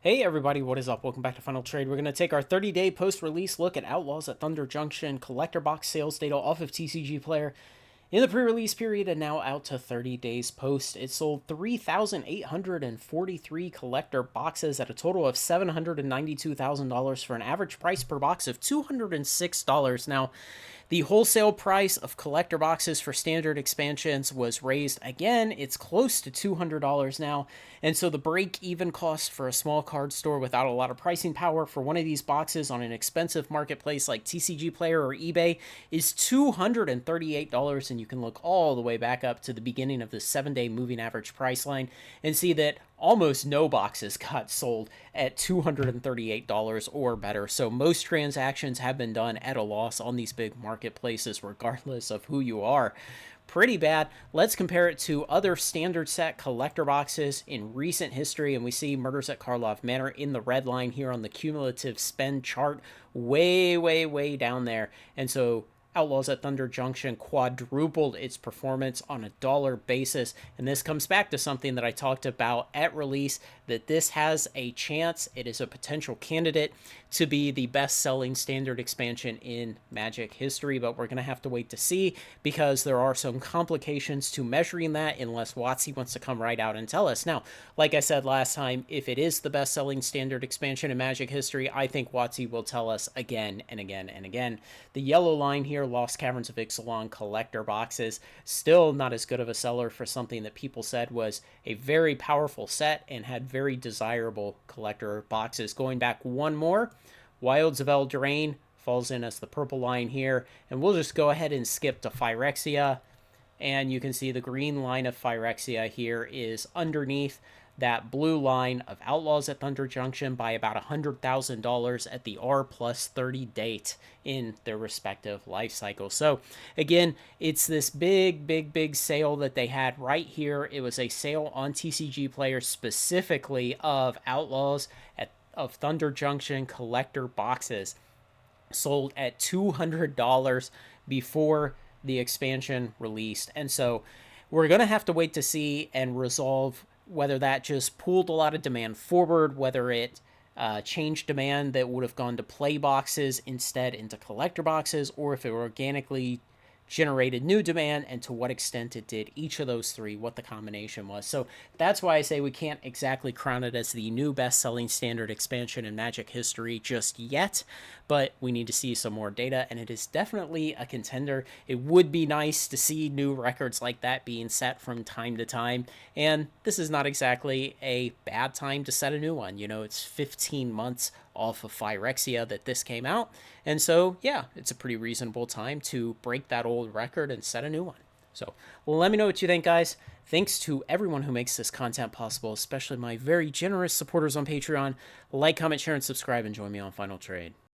Hey everybody, what is up? Welcome back to Final Trade. We're going to take our 30-day post-release look at Outlaws at Thunder Junction collector box sales data off of TCG Player in the pre-release period and now out to 30 days post. It sold 3,843 collector boxes at a total of $792,000 for an average price per box of $206. Now, the wholesale price of collector boxes for standard expansions was raised again. It's close to $200 now. And so the break-even cost for a small card store without a lot of pricing power for one of these boxes on an expensive marketplace like TCG Player or eBay is $238. And you can look all the way back up to the beginning of the 7-day moving average price line and see that almost no boxes got sold at $238 or better. So most transactions have been done at a loss on these big marketplaces, regardless of who you are. Pretty bad. Let's compare it to other standard set collector boxes in recent history, and we see Murders at Karlov Manor in the red line here on the cumulative spend chart, way down there. And so Outlaws at Thunder Junction quadrupled its performance on a dollar basis. And this comes back to something that I talked about at release, that this has a chance, it is a potential candidate to be the best-selling standard expansion in Magic history, but we're going to have to wait to see because there are some complications to measuring that unless WotC wants to come right out and tell us. Now, like I said last time, if it is the best-selling standard expansion in Magic history, I think WotC will tell us again and again and again. The yellow line here, Lost Caverns of Ixalan collector boxes, still not as good of a seller for something that people said was a very powerful set and had very desirable collector boxes. Going back one more, Wilds of Eldraine falls in as the purple line here, and we'll just go ahead and skip to Phyrexia, and you can see the green line of Phyrexia here is underneath that blue line of Outlaws at Thunder Junction by about $100,000 at the R+30 date in their respective life cycle. So again, it's this big sale that they had right here. It was a sale on TCG Player specifically of Outlaws of Thunder Junction collector boxes, sold at $200 before the expansion released. And so we're going to have to wait to see and resolve whether that just pulled a lot of demand forward, whether it changed demand that would have gone to play boxes instead into collector boxes, or if it organically generated new demand, and to what extent it did each of those three, what the combination was. So that's why I say we can't exactly crown it as the new best-selling standard expansion in Magic history just yet, but we need to see some more data, and it is definitely a contender. It would be nice to see new records like that being set from time to time, and this is not exactly a bad time to set a new one. You know, it's 15 months off of Phyrexia that this came out, and so yeah, it's a pretty reasonable time to break that old record and set a new one. So let me know what you think, guys. Thanks to everyone who makes this content possible, especially my very generous supporters on Patreon. Like, comment, share, and subscribe, and join me on Final Trade.